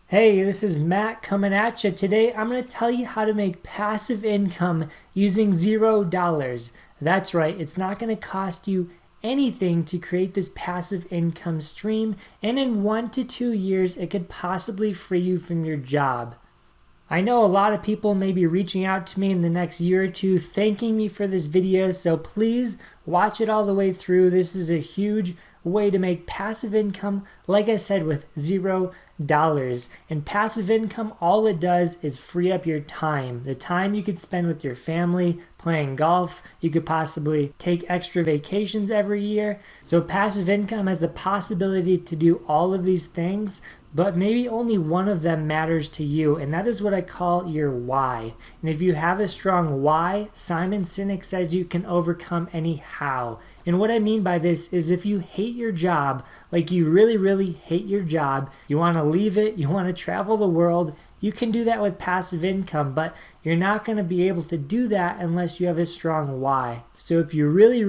Hey, this is Matt coming at you. Today I'm going to tell you how to make passive income using $0. That's right, it's not going to cost you anything to create this passive income stream, and in 1 to 2 years it could possibly free you from your job. I know a lot of people may be reaching out to me in the next year or two thanking me for this video, so please watch it all the way through. This is a huge way to make passive income, like I said, with $0. And passive income, all it does is free up your time. The time you could spend with your family playing golf. You could possibly take extra vacations every year. So passive income has the possibility to do all of these things, but maybe only one of them matters to you, and that is what I call your why. And if you have a strong why, Simon Sinek says you can overcome any how. And what I mean by this is if you hate your job, like you really hate your job, you want to leave it, you want to travel the world, you can do that with passive income, but you're not going to be able to do that unless you have a strong why. So if you really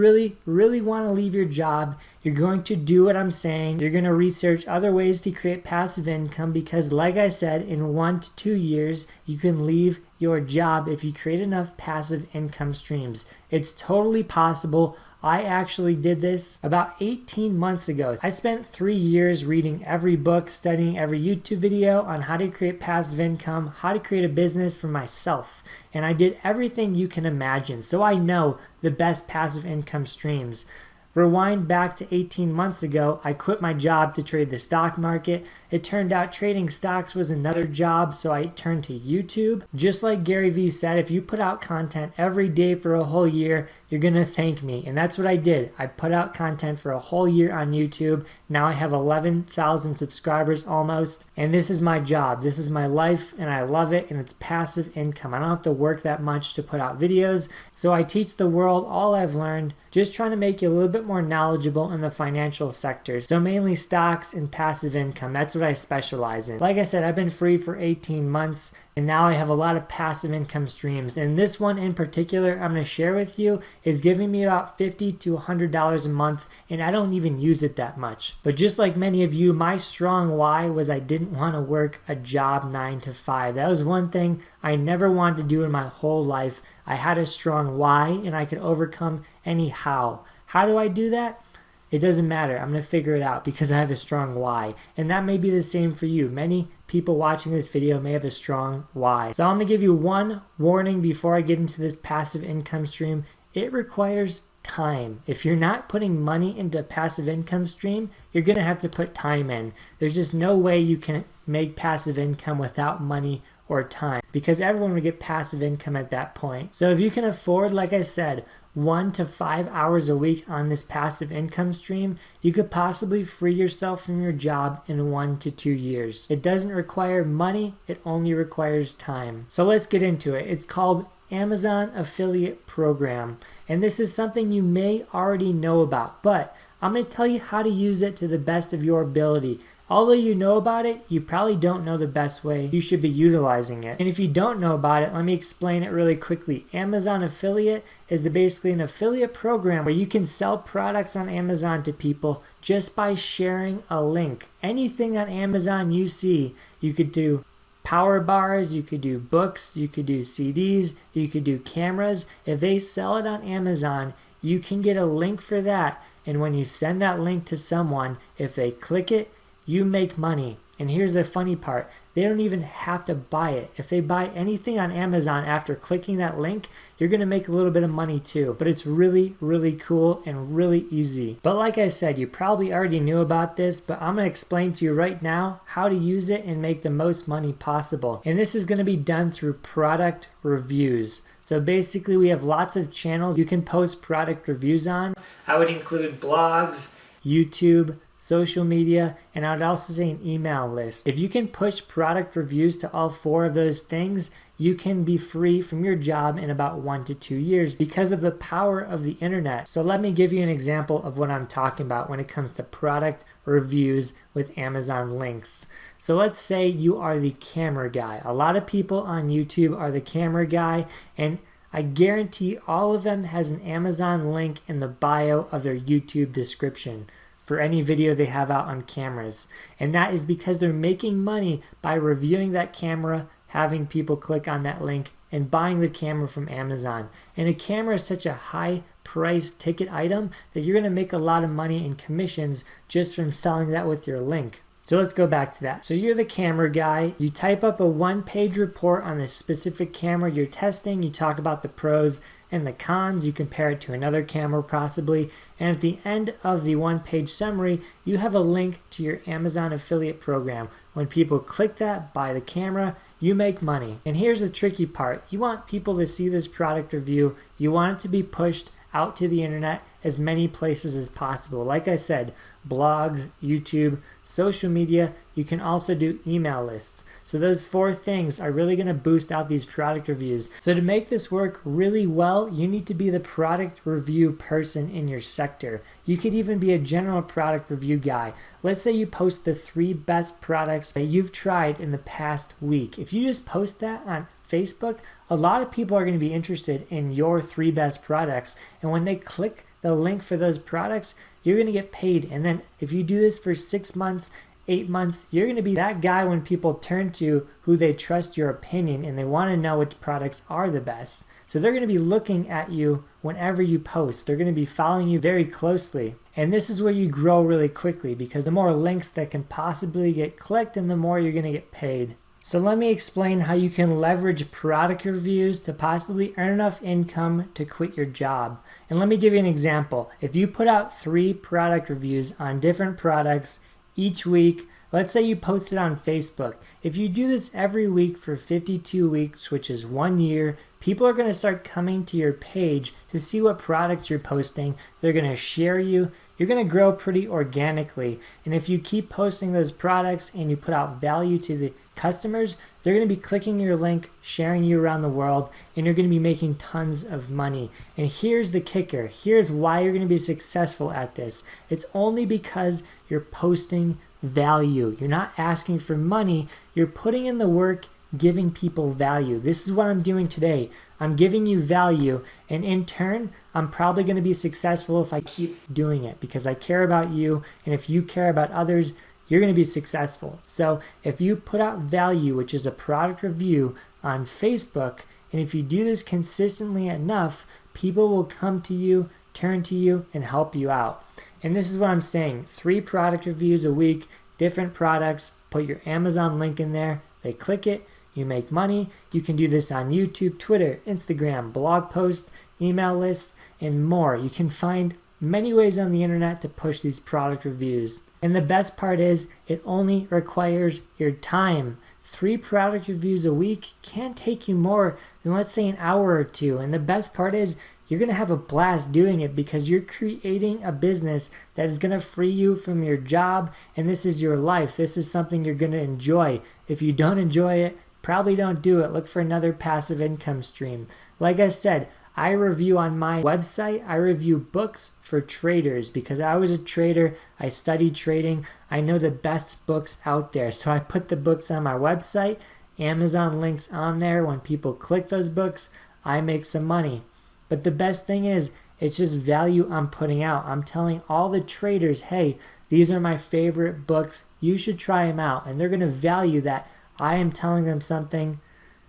want to leave your job, you're going to do what I'm saying. You're going to research other ways to create passive income because, like I said, in 1 to 2 years, you can leave your job if you create enough passive income streams. It's totally possible. I actually did this about 18 months ago. I spent 3 years reading every book, studying every YouTube video on how to create passive income, how to create a business for myself. And I did everything you can imagine. So I know the best passive income streams. Rewind back to 18 months ago, I quit my job to trade the stock market. It turned out trading stocks was another job, so I turned to YouTube. Just like Gary Vee said, if you put out content every day for a whole year, you're going to thank me. And that's what I did. I put out content for a whole year on YouTube. Now I have 11,000 subscribers almost. And this is my job. This is my life, and I love it, and it's passive income. I don't have to work that much to put out videos. So I teach the world all I've learned, just trying to make you a little bit more knowledgeable in the financial sector. So mainly stocks and passive income. That's what I specialize in. Like I said, I've been free for 18 months, and now I have a lot of passive income streams. And this one in particular I'm going to share with you is giving me about $50 to $100 a month, and I don't even use it that much. But just like many of you, my strong why was I didn't want to work a job 9 to 5. That was one thing I never wanted to do in my whole life. I had a strong why, and I could overcome any how. How do I do that? It doesn't matter. I'm going to figure it out because I have a strong why. And that may be the same for you. Many people watching this video may have a strong why. So I'm going to give you one warning before I get into this passive income stream. It requires time. If you're not putting money into a passive income stream, you're going to have to put time in. There's just no way you can make passive income without money or time, because everyone would get passive income at that point. So if you can afford, like I said, 1 to 5 hours a week on this passive income stream, you could possibly free yourself from your job in 1 to 2 years. It doesn't require money, it only requires time. So let's get into it. It's called Amazon Affiliate Program, and this is something you may already know about, but I'm going to tell you how to use it to the best of your ability. Although you know about it, you probably don't know the best way you should be utilizing it. And if you don't know about it, let me explain it really quickly. Amazon Affiliate is basically an affiliate program where you can sell products on Amazon to people just by sharing a link. Anything on Amazon you see, you could do power bars, you could do books, you could do CDs, you could do cameras. If they sell it on Amazon, you can get a link for that. And when you send that link to someone, if they click it, you make money. And here's the funny part. They don't even have to buy it. If they buy anything on Amazon after clicking that link, you're going to make a little bit of money too. But it's really cool and really easy. But like I said, you probably already knew about this, but I'm going to explain to you right now how to use it and make the most money possible. And this is going to be done through product reviews. So basically we have lots of channels you can post product reviews on. I would include blogs, YouTube, social media, and I would also say an email list. If you can push product reviews to all 4 of those things, you can be free from your job in about 1 to 2 years because of the power of the internet. So let me give you an example of what I'm talking about when it comes to product reviews with Amazon links. So let's say you are the camera guy. A lot of people on YouTube are the camera guy, and I guarantee all of them has an Amazon link in the bio of their YouTube description. for any video they have out on cameras. And that is because they're making money by reviewing that camera, having people click on that link, and buying the camera from Amazon. And a camera is such a high price ticket item that you're going to make a lot of money in commissions just from selling that with your link. So let's go back to that. So you're the camera guy. You type up a one-page report on the specific camera you're testing. You talk about the pros and the cons. You compare it to another camera possibly. And at the end of the one-page summary, you have a link to your Amazon affiliate program. When people click that, buy the camera, you make money. And here's the tricky part. You want people to see this product review. You want it to be pushed out to the internet as many places as possible. Like I said, blogs, YouTube, social media. You can also do email lists. So those 4 things are really going to boost out these product reviews. So to make this work really well, you need to be the product review person in your sector. You could even be a general product review guy. Let's say you post the 3 best products that you've tried in the past week. If you just post that on Facebook, a lot of people are going to be interested in your 3 best products. And when they click the link for those products, you're going to get paid. And then if you do this for 6 months, 8 months, you're going to be that guy when people turn to who they trust your opinion and they want to know which products are the best. So they're going to be looking at you whenever you post. They're going to be following you very closely. And this is where you grow really quickly because the more links that can possibly get clicked and the more you're going to get paid. So let me explain how you can leverage product reviews to possibly earn enough income to quit your job. And let me give you an example. If you put out 3 product reviews on different products each week, let's say you post it on Facebook. If you do this every week for 52 weeks, which is 1 year, people are going to start coming to your page to see what products you're posting. They're going to share you. You're going to grow pretty organically. And if you keep posting those products and you put out value to the customers, they're going to be clicking your link, sharing you around the world, and you're going to be making tons of money. And here's the kicker. Here's why you're going to be successful at this. It's only because you're posting value. You're not asking for money. You're putting in the work, giving people value. This is what I'm doing today. I'm giving you value, and in turn, I'm probably going to be successful if I keep doing it because I care about you, and if you care about others, you're going to be successful. So if you put out value, which is a product review on Facebook, and if you do this consistently enough, people will come to you, turn to you, and help you out. And this is what I'm saying. 3 product reviews a week, different products, put your Amazon link in there, they click it, you make money. You can do this on YouTube, Twitter, Instagram, blog posts, email lists, and more. You can find many ways on the internet to push these product reviews. And the best part is it only requires your time. 3 product reviews a week can't take you more than, let's say, an hour or 2. And the best part is you're going to have a blast doing it because you're creating a business that is going to free you from your job, and this is your life. This is something you're going to enjoy. If you don't enjoy it, probably don't do it. Look for another passive income stream. Like I said, I review on my website, I review books for traders because I was a trader. I studied trading. I know the best books out there. So I put the books on my website, Amazon links on there. When people click those books, I make some money. But the best thing is, it's just value I'm putting out. I'm telling all the traders, hey, these are my favorite books. You should try them out. And they're going to value that I am telling them something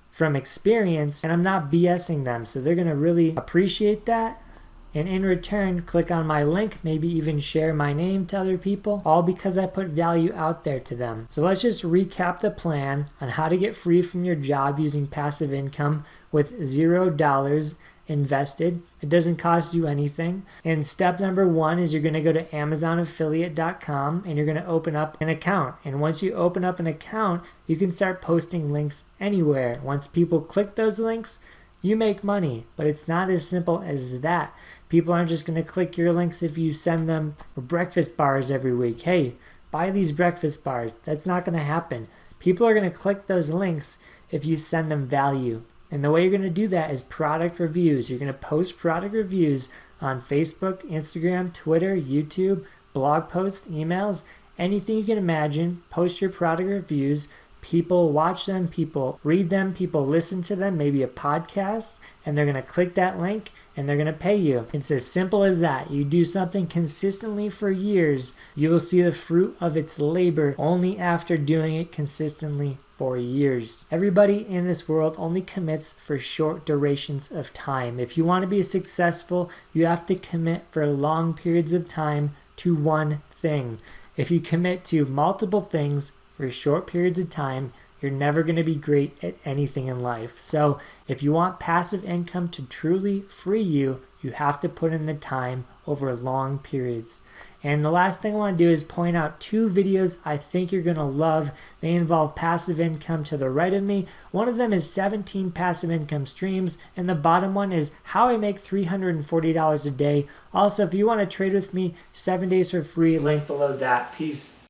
from experience and I'm not BSing them. So they're going to really appreciate that. And in return, click on my link, maybe even share my name to other people, all because I put value out there to them. So let's just recap the plan on how to get free from your job using passive income with $0 invested. It doesn't cost you anything. And step number 1 is you're going to go to amazonaffiliate.com and you're going to open up an account. And once you open up an account, you can start posting links anywhere. Once people click those links, you make money. But it's not as simple as that. People aren't just going to click your links if you send them breakfast bars every week. Hey, buy these breakfast bars. That's not going to happen. People are going to click those links if you send them value. And the way you're going to do that is product reviews. You're going to post product reviews on Facebook, Instagram, Twitter, YouTube, blog posts, emails, anything you can imagine. Post your product reviews. People watch them, people read them, people listen to them, maybe a podcast, and they're going to click that link and they're going to pay you. It's as simple as that. You do something consistently for years, you will see the fruit of its labor only after doing it consistently for years. Everybody in this world only commits for short durations of time. If you want to be successful, you have to commit for long periods of time to one thing. If you commit to multiple things for short periods of time, you're never going to be great at anything in life. So if you want passive income to truly free you, you have to put in the time over long periods. And the last thing I want to do is point out 2 videos I think you're going to love. They involve passive income to the right of me. One of them is 17 passive income streams, and the bottom one is how I make $340 a day. Also, if you want to trade with me, 7 days for free, link below that. Peace.